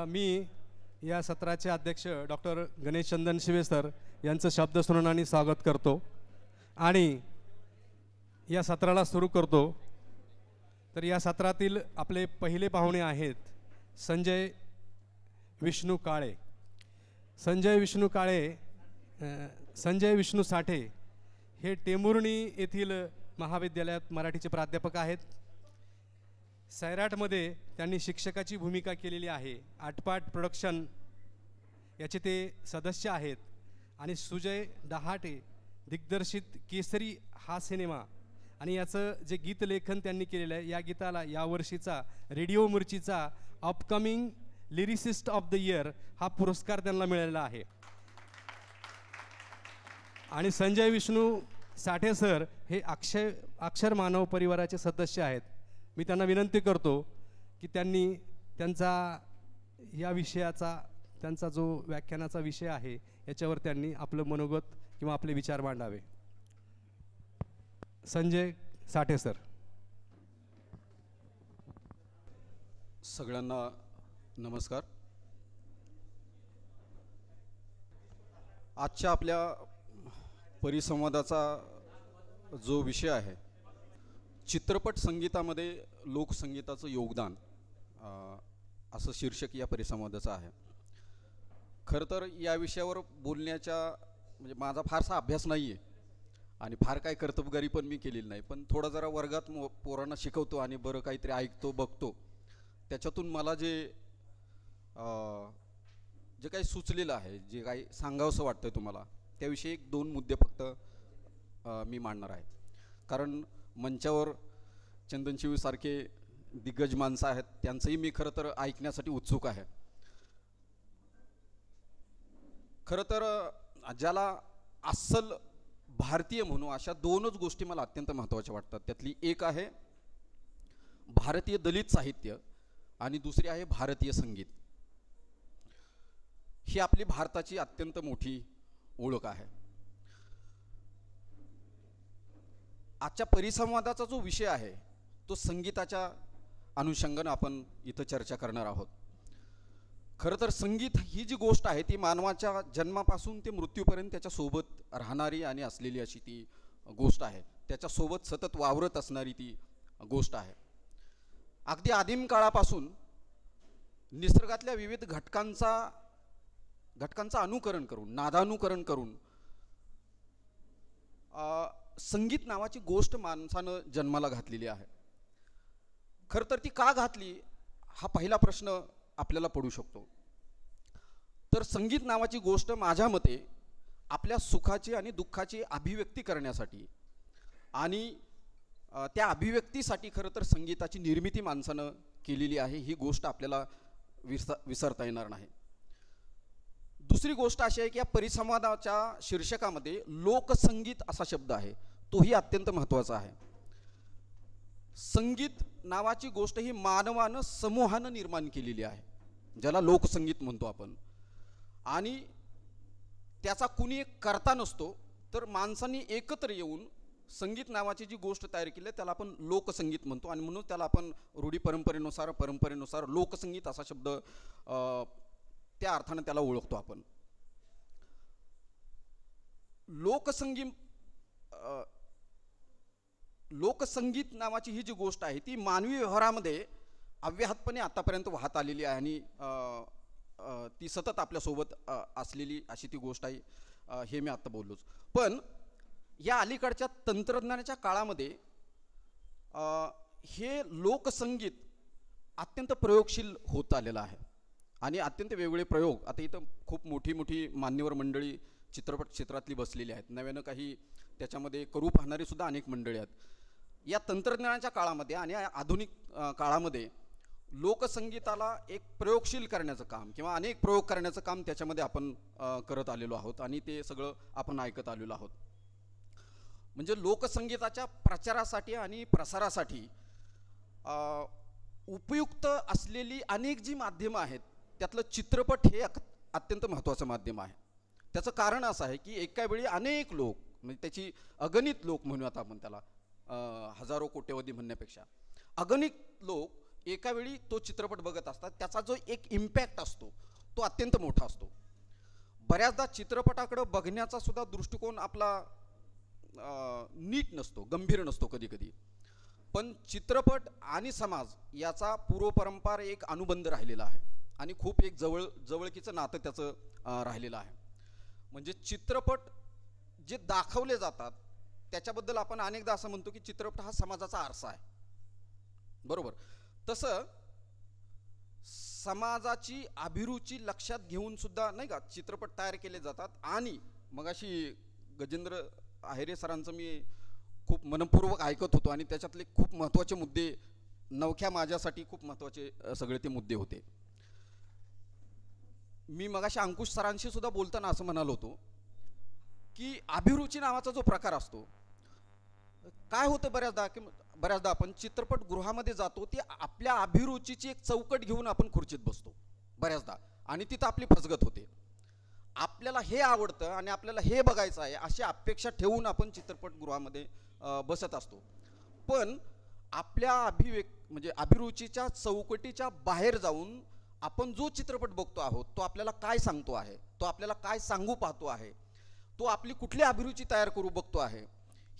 मी या सत्राचे अध्यक्ष डॉक्टर गणेश चंदन शिवे सर यांचं शब्दस्मरणाने स्वागत करतो आणि या सत्राला सुरू करतो। तर या सत्रातील आपले पहिले पाहुणे आहेत संजय विष्णू काळे। संजय विष्णू साठे हे टेंभुर्णी येथील महाविद्यालयात मराठीचे प्राध्यापक आहेत। सैराटमध्ये त्यांनी शिक्षकाची भूमिका केलेली आहे। आटपाट प्रोडक्शन याचे ते सदस्य आहेत आणि सुजय डहाटे दिग्दर्शित केसरी हा सिनेमा आणि याचं जे गीतलेखन त्यांनी केलेलं आहे, या गीताला यावर्षीचा रेडिओ मिर्चीचा upcoming lyricist of the year हा पुरस्कार त्यांना मिळालेला आहे। आणि संजय विष्णू साठे सर हे अक्षर मानव परिवाराचे सदस्य आहेत। मी त्यांना विनंती करतो की त्यांनी त्यांचा या विषयाचा त्यांचा जो व्याख्यानाचा विषय आहे याच्यावर त्यांनी आपलं मनोगत किंवा आपले विचार मांडावे। संजय साठे सर। सगळ्यांना नमस्कार। आजच्या आपल्या परिसंवादाचा जो विषय आहे चित्रपट संगीतामध्ये लोकसंगीताचं योगदान असं शीर्षक या परिसंवादाचं आहे। खरं तर या विषयावर बोलण्याच्या म्हणजे माझा फारसा अभ्यास नाही आहे आणि फार काय कर्तबगारी पण मी केलेली नाही, पण थोडा जरा वर्गात पोरांना शिकवतो आणि बरं काहीतरी ऐकतो बघतो, त्याच्यातून मला जे काही सुचलेलं आहे, जे काही सांगावंसं वाटतं तुम्हाला, त्याविषयी एक दोन मुद्दे फक्त मी मांडणार आहे। कारण मंचावर चंदनशिवी सारखे दिग्गज माणसं आहेत, त्यांचंही मी खरं तर ऐकण्यासाठी उत्सुक आहे। खरं तर ज्याला अस्सल भारतीय म्हणू अशा दोनच गोष्टी मला अत्यंत महत्त्वाच्या वाटतात। त्यातली एक आहे भारतीय दलित साहित्य आणि दुसरी आहे भारतीय संगीत। ही आपली भारताची अत्यंत मोठी ओळख आहे। आजच्या परिसंवादाचा जो विषय आहे तो संगीताच्या अनुषंगाने आपण इथं चर्चा करणार आहोत। खरं तर संगीत ही जी गोष्ट आहे ती मानवाच्या जन्मापासून ते मृत्यूपर्यंत त्याच्यासोबत राहणारी आणि असलेली अशी ती गोष्ट आहे, त्याच्यासोबत सतत वावरत असणारी ती गोष्ट आहे। अगदी आदिम काळापासून निसर्गातल्या विविध घटकांचा अनुकरण करून, नादानुकरण करून संगीत नावाची गोष्ट माणसानं जन्माला घातलेली आहे। खरं तर ती का घातली हा पहिला प्रश्न आपल्याला पडू शकतो। तर संगीत नावाची गोष्ट माझ्या मते आपल्या सुखाची आणि दुःखाची अभिव्यक्ती करण्यासाठी आणि त्या अभिव्यक्तीसाठी खरं तर संगीताची निर्मिती माणसानं केलेली आहे, ही गोष्ट आपल्याला विसरता येणार नाही। दुसरी गोष्ट अशी आहे की या परिसंवादाच्या शीर्षकामध्ये लोकसंगीत असा शब्द आहे, तोही अत्यंत महत्त्वाचा आहे। संगीत नावाची गोष्ट ही मानवानं समूहानं निर्माण केलेली आहे, ज्याला लोकसंगीत म्हणतो आपण, आणि त्याचा कुणी एक कर्ता नसतो, तर माणसांनी एकत्र येऊन संगीत नावाची जी गोष्ट तयार केली त्याला आपण लोकसंगीत म्हणतो आणि म्हणून त्याला आपण रूढी परंपरेनुसार लोकसंगीत असा शब्द त्या अर्थाने त्याला ओळखतो आपण। लोकसंगीत नावाची ही जी गोष्ट आहे ती मानवी व्यवहारामध्ये अव्याहतपणे आतापर्यंत वाहत आलेली आहे आणि ती सतत आपल्यासोबत असलेली अशी ती गोष्ट आहे, हे मी आत्ता बोललोच। पण या अलीकडच्या तंत्रज्ञानाच्या काळामध्ये हे लोकसंगीत अत्यंत प्रयोगशील होत आलेलं आहे आणि अत्यंत वेगवेगळे प्रयोग आता इथं खूप मोठी मान्यवर मंडळी चित्रपट क्षेत्रातली बसलेली आहेत, नव्यानं काही त्याच्यामध्ये करू पाहणारी सुद्धा अनेक मंडळी आहेत। या तंत्रज्ञानाच्या काळामध्ये आणि आधुनिक काळामध्ये लोकसंगीताला एक प्रयोगशील करण्याचं काम किंवा अनेक प्रयोग करण्याचं काम त्याच्यामध्ये आपण करत आलेलो आहोत आणि ते सगळं आपण ऐकत आलेलो आहोत। म्हणजे लोकसंगीताच्या प्रचारासाठी आणि प्रसारासाठी उपयुक्त असलेली अनेक जी माध्यमं आहेत त्यातलं चित्रपट हे अत्यंत महत्त्वाचं माध्यम आहे। त्याचं कारण असं आहे की एका वेळी अनेक लोक, म्हणजे त्याची अगणित लोक म्हणूयात आपण त्याला, हजारो कोट्यवधी म्हणण्यापेक्षा अगणित लोक एका वेळी तो चित्रपट बघत असतात, त्याचा जो एक इम्पॅक्ट असतो तो अत्यंत मोठा असतो. बऱ्याचदा चित्रपटाकडे बघण्याचा सुद्धा दृष्टिकोन आपला नीट नसतो, गंभीर नसतो कधी कधी. पण चित्रपट आणि समाज याचा पूर्वपरंपार एक अनुबंध राहिलेला आहे आणि खूप एक जवळकीचं नातं त्याचं राहिलेलं आहे. म्हणजे चित्रपट जे दाखवले जातात त्याच्याबद्दल आपण अनेकदा असं म्हणतो की चित्रपट हा समाजाचा आरसा आहे, बरोबर. तसं समाजाची अभिरुची लक्षात घेऊन सुद्धा नाही का चित्रपट तयार केले जातात. आणि मग अशी गजेंद्र आहेरे सरांचं मी खूप मनपूर्वक ऐकत होतो आणि त्याच्यातले खूप महत्त्वाचे मुद्दे, नवख्या माझ्यासाठी खूप महत्त्वाचे सगळे ते मुद्दे होते. मी मगाशी अंकुश सरांशी सुद्धा बोलताना असं म्हणालो होतो की अभिरुची नावाचा जो प्रकार असतो, काय होतं बऱ्याचदा आपण चित्रपटगृहामध्ये जातो, ती आपल्या अभिरुचीची एक चौकट घेऊन आपण खुर्चीत बसतो बऱ्याचदा आणि तिथं आपली फसगत होते. आपल्याला हे आवडतं आणि आपल्याला हे बघायचं आहे अशी अपेक्षा ठेवून आपण चित्रपटगृहामध्ये बसत असतो. पण आपल्या म्हणजे अभिरुचीच्या चौकटीच्या बाहेर जाऊन आपण जो चित्रपट बघतो आहोत तो आपल्याला काय सांगतो आहे, तो आपल्याला काय सांगू पाहतो आहे, तो आपली कुठली अभिरुची तयार करू बघतो आहे,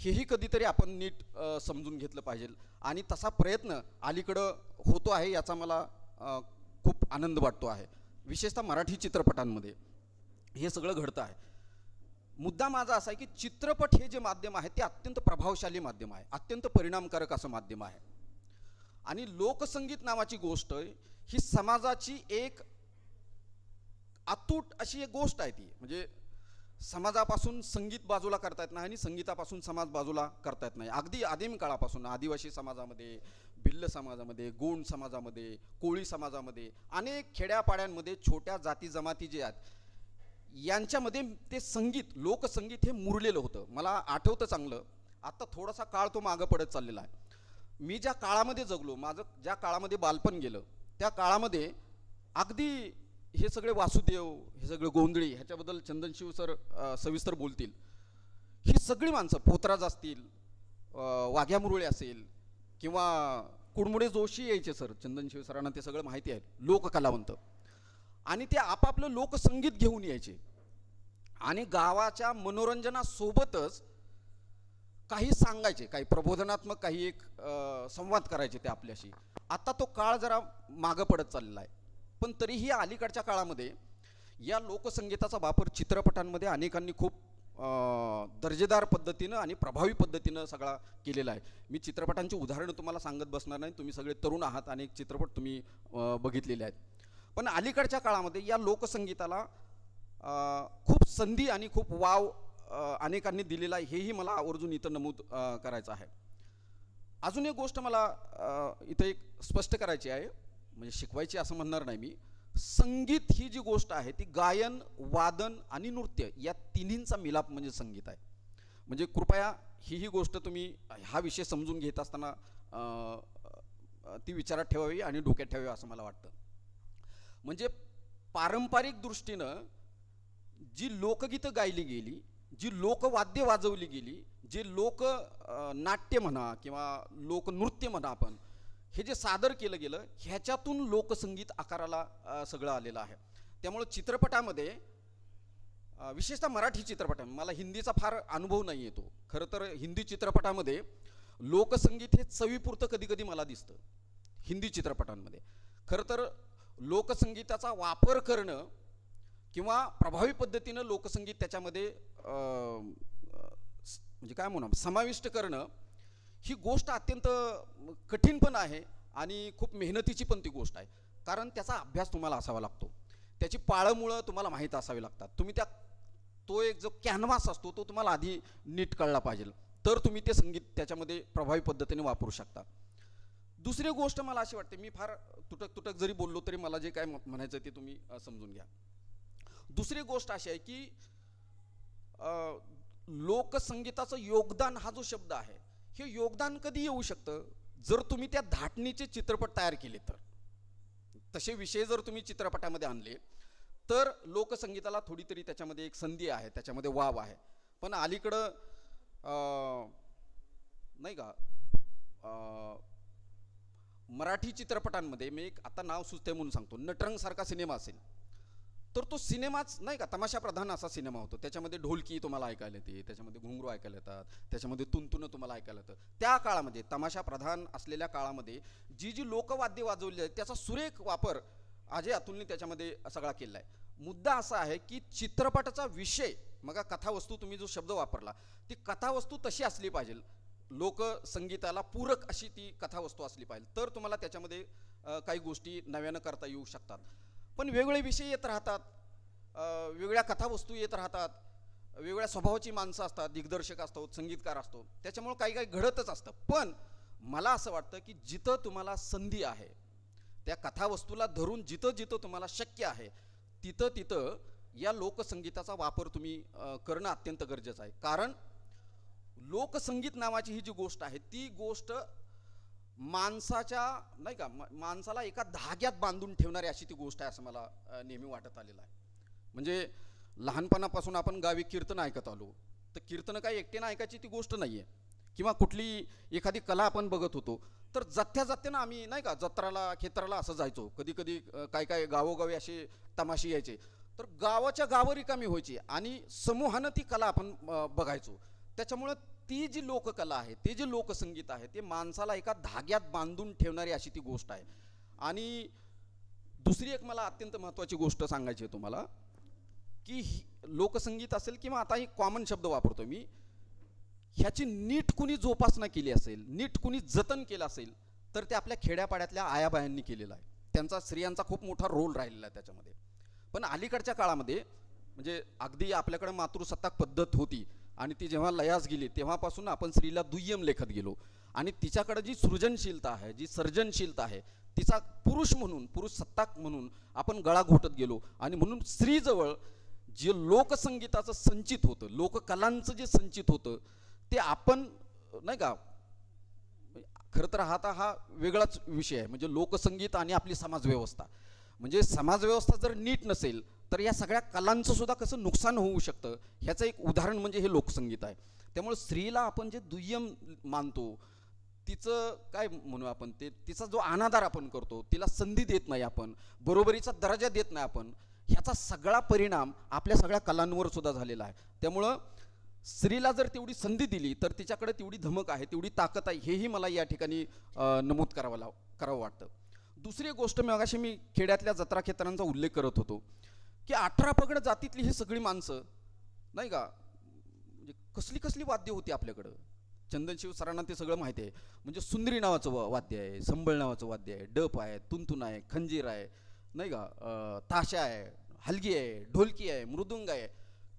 हेही कधीतरी आपण नीट समजून घेतलं पाहिजे. आणि तसा प्रयत्न अलीकडं होतो आहे याचा मला खूप आनंद वाटतो आहे. विशेषतः मराठी चित्रपटांमध्ये हे सगळं घडतं आहे. मुद्दा माझा असा आहे की चित्रपट हे जे माध्यम आहे ते अत्यंत प्रभावशाली माध्यम आहे, अत्यंत परिणामकारक असं माध्यम आहे. आणि लोकसंगीत नावाची गोष्ट ही समाजाची एक अतूट अशी एक गोष्ट आहे. ती म्हणजे समाजापासून संगीत बाजूला करता येत नाही आणि संगीतापासून समाज बाजूला करता येत नाही. अगदी आदिम काळापासून आदिवासी समाजामध्ये, भिल्ल समाजामध्ये, गोंड समाजामध्ये, कोळी समाजामध्ये, अनेक खेड्यापाड्यांमध्ये छोट्या जाती जमाती जे आहेत यांच्यामध्ये ते संगीत, लोकसंगीत हे मुरलेलं होतं. मला आठवतं चांगलं, आता थोडासा काळ तो मागं पडत चाललेला आहे. मी ज्या काळामध्ये जगलो, माझं ज्या काळामध्ये बालपण गेलं, त्या काळामध्ये अगदी हे सगळे वासुदेव, हे सगळे गोंधळी, ह्याच्याबद्दल चंदनशिव सर सविस्तर बोलतील. ही सगळी माणसं, पोतराज असतील, वाघ्या मुरळे असेल किंवा कुडमुडे जोशी यायचे सर, चंदनशिव सरांना ते सगळं माहिती आहे, लोककलावंत. आणि ते आपापलं लोकसंगीत घेऊन यायचे आणि गावाच्या मनोरंजनासोबतच काही सांगायचे, काही प्रबोधनात्मक, काही एक संवाद करायचे ते आपल्याशी. आता तो काळ जरा मागं पडत चाललेला आहे. पण तरीही अलीकडच्या काळामध्ये या लोकसंगीताचा वापर चित्रपटांमध्ये अनेकांनी खूप दर्जेदार पद्धतीनं आणि प्रभावी पद्धतीनं सगळा केलेला आहे. मी चित्रपटांची उदाहरणं तुम्हाला सांगत बसणार नाही, तुम्ही सगळे तरुण आहात, अनेक चित्रपट तुम्ही बघितलेले आहेत. पण अलीकडच्या काळामध्ये या लोकसंगीताला खूप संधी आणि खूप वाव अनेकांनी दिलेला आहे, हेही मला आवर्जून इथं नमूद करायचं आहे. अजून एक गोष्ट मला इथं एक स्पष्ट करायची आहे, म्हणजे शिकवायची असं म्हणणार नाही मी. संगीत ही जी गोष्ट आहे ती गायन, वादन आणि नृत्य या तिन्हींचा मिलाप म्हणजे संगीत आहे. म्हणजे कृपया ही गोष्ट तुम्ही हा विषय समजून घेत असताना ती विचारात ठेवावी आणि डोक्यात ठेवावी असं मला वाटतं. म्हणजे पारंपरिक दृष्टीनं जी लोकगीतं गायली गेली, जी लोकवाद्य वाजवली गेली, जे लोक नाट्य म्हणा किंवा लोकनृत्य म्हणा, आपण हे जे सादर केलं गेलं, ह्याच्यातून लोकसंगीत आकाराला सगळं आलेलं आहे. त्यामुळं चित्रपटामध्ये, विशेषतः मराठी चित्रपटामध्ये, मला हिंदीचा फार अनुभव नाही येतो. खरं तर हिंदी चित्रपटामध्ये लोकसंगीत हे चवीपुरतं कधी कधी मला दिसतं हिंदी चित्रपटांमध्ये. खरं तर लोकसंगीताचा वापर करणं किंवा प्रभावी पद्धतीनं लोकसंगीत त्याच्यामध्ये म्हणजे काय म्हणू, समाविष्ट करणं ही गोष्ट अत्यंत कठीण पण आहे आणि खूप मेहनतीची पण ती गोष्ट आहे. कारण त्याचा अभ्यास तुम्हाला असावा लागतो, त्याची पाळंमुळं तुम्हाला माहीत असावी लागतात. तुम्ही तो एक जो कॅनव्हास असतो तो तुम्हाला आधी नीट कळला पाहिजे, तर तुम्ही ते संगीत त्याच्यामध्ये प्रभावी पद्धतीने वापरू शकता. दुसरी गोष्ट मला अशी वाटते, मी फार तुटक जरी बोललो तरी मला जे काय म्हणायचं ते तुम्ही समजून घ्या. दुसरी गोष्ट अशी आहे की लोकसंगीताचं योगदान हा जो शब्द आहे, हे योगदान कधी येऊ शकतं, जर तुम्ही त्या धाटणीचे चित्रपट तयार केले, तर तसे विषय जर तुम्ही चित्रपटामध्ये आणले तर लोकसंगीताला थोडी तरी त्याच्यामध्ये एक संधी आहे, त्याच्यामध्ये वाव आहे. पण अलीकडं नाही का मराठी चित्रपटांमध्ये मी एक आता नाव सुचते म्हणून सांगतो, नटरंग सारखा सिनेमा असेल तर तो सिनेमाच नाही का तमाशा प्रधान असा सिनेमा होतो. त्याच्यामध्ये ढोलकी तुम्हाला ऐकायला येते, त्याच्यामध्ये घुंगरू ऐकायला येतात, त्याच्यामध्ये तुंतुनं तुम्हाला ऐकायला येतं. त्या काळामध्ये तमाशा प्रधान असलेल्या काळामध्ये जी जी लोकवाद्य वाजवली आहेत त्याचा सुरेख वापर अजय अतुलने त्याच्यामध्ये सगळा केला आहे. मुद्दा असा आहे की चित्रपटाचा विषय, मग कथावस्तू तुम्ही जो शब्द वापरला, ती कथावस्तू तशी असली पाहिजे, लोकसंगीताला पूरक अशी ती कथावस्तू असली पाहिजे, तर तुम्हाला त्याच्यामध्ये काही गोष्टी नव्यानं करता येऊ शकतात. पण वेगवेगळे विषय येत राहतात, वेगळ्या कथावस्तू येत राहतात, वेगळ्या स्वभावाची माणसं असतात, दिग्दर्शक असतो, संगीतकार असतो, त्याच्यामुळं काही काही घडतच असतं. पण मला असं वाटतं की जिथं तुम्हाला संधी आहे, त्या कथावस्तूला धरून जिथं जिथं तुम्हाला शक्य आहे तिथं तिथं या लोकसंगीताचा वापर तुम्ही करणं अत्यंत गरजेचं आहे. कारण लोकसंगीत नावाची ही जी गोष्ट आहे ती गोष्ट माणसाच्या नाही का माणसाला एका धाग्यात बांधून ठेवणारी अशी ती गोष्ट आहे असं मला नेहमी वाटत आलेलं आहे. म्हणजे लहानपणापासून आपण गावी कीर्तन ऐकत आलो, तर कीर्तन काही एकट्यानं ऐकायची ती गोष्ट नाही आहे. किंवा कुठली एखादी कला आपण बघत होतो तर जथ्यानं आम्ही नाही का जत्राला खेत्राला असं जायचो. कधी कधी काय काय गावोगावी असे तमाशे यायचे, तर गावाच्या गावं रिकामी व्हायची आणि समूहानं ती कला आपण बघायचो. त्याच्यामुळं ती जी लोककला आहे, ते जे लोकसंगीत आहे, ते माणसाला एका धाग्यात बांधून ठेवणारी अशी ती गोष्ट आहे. आणि दुसरी एक मला अत्यंत महत्त्वाची गोष्ट सांगायची आहे तुम्हाला की लोकसंगीत असेल किंवा आता ही कॉमन शब्द वापरतो मी, ह्याची नीट कुणी जोपासना केली असेल, नीट कुणी जतन केलं असेल तर ते आपल्या खेड्यापाड्यातल्या आयाबायांनी केलेलं आहे. त्यांचा स्त्रियांचा खूप मोठा रोल राहिलेला आहे त्याच्यामध्ये. पण अलीकडच्या काळामध्ये म्हणजे अगदी आपल्याकडे मातृसत्ताक पद्धत होती आणि ती जेव्हा लयास गेली तेव्हापासून आपण स्त्रीला दुय्यम लेखत गेलो आणि तिच्याकडे जी सृजनशीलता आहे, जी सर्जनशीलता आहे, तिचा पुरुष म्हणून, पुरुष सत्ताक म्हणून आपण गळा घोटत गेलो. आणि म्हणून स्त्रीजवळ जे लोकसंगीताचं संचित होतं, लोककलांचं जे संचित होतं ते आपण नाही का, खरं तर हा वेगळाच विषय आहे. म्हणजे लोकसंगीत आणि आपली समाजव्यवस्था, म्हणजे समाजव्यवस्था जर नीट नसेल तर या सगळ्या कलांचं सुद्धा कसं नुकसान होऊ शकतं ह्याचं एक उदाहरण म्हणजे हे लोकसंगीत आहे. त्यामुळे स्त्रीला आपण जे दुय्यम मानतो, तिचं काय म्हणू आपण, ते तिचा जो अनादर आपण करतो, तिला संधी देत नाही आपण, बरोबरीचा दर्जा देत नाही आपण, ह्याचा सगळा परिणाम आपल्या सगळ्या कलांवर सुद्धा झालेला आहे. त्यामुळं स्त्रीला जर तेवढी संधी दिली तर तिच्याकडे तेवढी धमक आहे, तेवढी ताकद आहे, हेही मला या ठिकाणी नमूद करावं वाटतं. दुसरी गोष्ट, मगाशी मी खेड्यातल्या जत्रा खेत्रांचा उल्लेख करत होतो की 18 पगड जातीतली ही सगळी माणसं नाही का, म्हणजे कसली कसली वाद्य होती आपल्याकडं. चंदनशिव सरांना ते सगळं माहिती आहे. म्हणजे सुंदरी नावाचं वाद्य आहे, संबळ नावाचं वाद्य आहे, डप आहे, तुंतुन आहे, खंजीर आहे नाही का, ताशा आहे, हलगी आहे, ढोलकी आहे, मृदुंग आहे,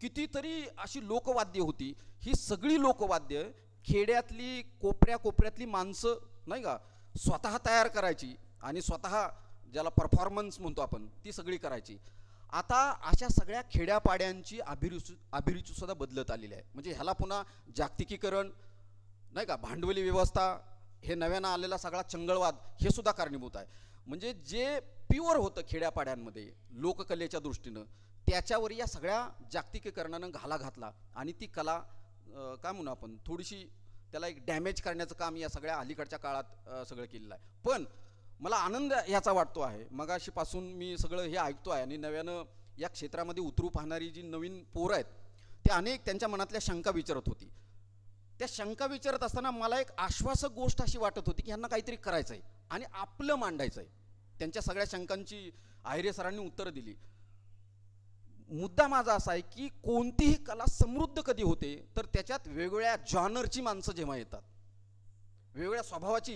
कितीतरी अशी लोकवाद्य होती. ही सगळी लोकवाद्य खेड्यातली कोपऱ्यातली माणसं नाही का स्वतः तयार करायची आणि स्वतः ज्याला परफॉर्मन्स म्हणतो आपण ती सगळी करायची. आता अशा सगळ्या खेड्यापाड्यांची अभिरुची सुद्धा बदलत आलेली आहे. म्हणजे ह्याला पुन्हा जागतिकीकरण नाही का, भांडवली व्यवस्था, हे नव्यानं आलेला सगळा चंगळवाद हे सुद्धा कारणीभूत आहे. म्हणजे जे प्युअर होतं खेड्यापाड्यांमध्ये लोककलेच्या दृष्टीनं, त्याच्यावर या सगळ्या जागतिकीकरणानं घाला घातला आणि ती कला काय म्हणू आपण थोडीशी त्याला एक डॅमेज करण्याचं काम या सगळ्या अलीकडच्या काळात सगळं केलेलं आहे. पण मला आनंद ह्याचा वाटतो आहे, मगाशीपासून मी सगळं हे ऐकतो आहे आणि नव्यानं या क्षेत्रामध्ये उतरू पाहणारी जी नवीन पोरं आहेत ते अनेक त्यांच्या मनातल्या शंका विचारत होती. त्या शंका विचारत असताना मला एक आश्वासक गोष्ट अशी वाटत होती की ह्यांना काहीतरी करायचं आहे आणि आपलं मांडायचं आहे. त्यांच्या सगळ्या शंकांची आहिरे सरांनी उत्तरं दिली. मुद्दा माझा असा आहे की कोणतीही कला समृद्ध कधी होते तर त्याच्यात वेगवेगळ्या जॉनरची माणसं जेव्हा येतात, वेगवेगळ्या स्वभावाची,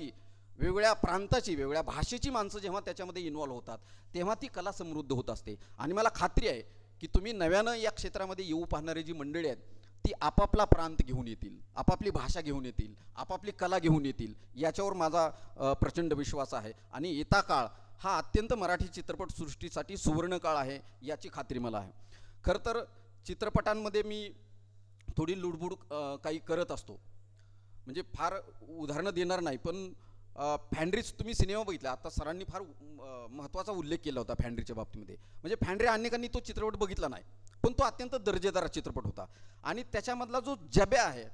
वेगवेगळ्या प्रांताची, वेगवेगळ्या भाषेची माणसं जेव्हा त्याच्यामध्ये इन्व्हॉल्व्ह होतात तेव्हा ती कला समृद्ध होत असते. आणि मला खात्री आहे की तुम्ही नव्यानं या क्षेत्रामध्ये येऊ पाहणारी जी मंडळी आहेत ती आपापला प्रांत घेऊन येतील, आपापली भाषा घेऊन येतील, आपापली कला घेऊन येतील, याच्यावर माझा प्रचंड विश्वास आहे. आणि येता काळ हा अत्यंत मराठी चित्रपटसृष्टीसाठी सुवर्ण काळ आहे याची खात्री मला आहे. खरं तर चित्रपटांमध्ये मी थोडी लुडबुड काही करत असतो, म्हणजे फार उदाहरणं देणार नाही, पण फॅन्ड्रीज तुम्ही सिनेमा बघितला, आता सरांनी फार महत्त्वाचा उल्लेख केला होता फॅन्ड्रीच्या बाबतीमध्ये. म्हणजे फॅन्ड्री अनेकांनी तो चित्रपट बघितला नाही, पण तो अत्यंत दर्जेदार चित्रपट होता. आणि त्याच्यामधला जो जब्या आहे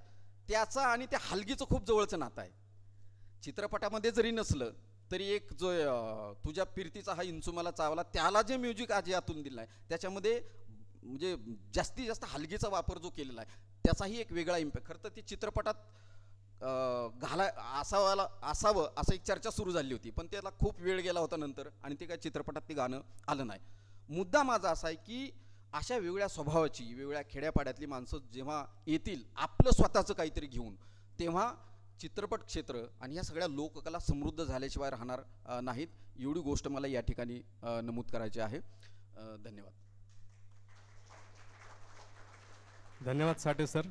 त्याचा आणि त्या हलगीचं खूप जवळचं नातं आहे. चित्रपटामध्ये जरी नसलं तरी एक जो तुझ्या फिरतीचा हा इंचू मला चावला, त्याला जे म्युझिक आज यातून दिलं आहे त्याच्यामध्ये म्हणजे जास्तीत जास्त हलगीचा वापर जो केलेला आहे त्याचाही एक वेगळा इम्पॅक्ट. खरं तर ती चित्रपटात असावं असं एक चर्चा सुरू झाली होती, पण त्याला खूप वेळ गेला होता नंतर आणि ते काय चित्रपटात ते गाणं आलं नाही. मुद्दा माझा असा आहे की अशा वेगळ्या स्वभावाची वेगळ्या खेड्यापाड्यातली माणसं जेव्हा येतील आपलं स्वतःचं काहीतरी घेऊन, तेव्हा चित्रपट क्षेत्र आणि ह्या सगळ्या लोककला समृद्ध झाल्याशिवाय राहणार नाहीत. एवढी गोष्ट मला या ठिकाणी नमूद करायची आहे. धन्यवाद. धन्यवाद साठे सर.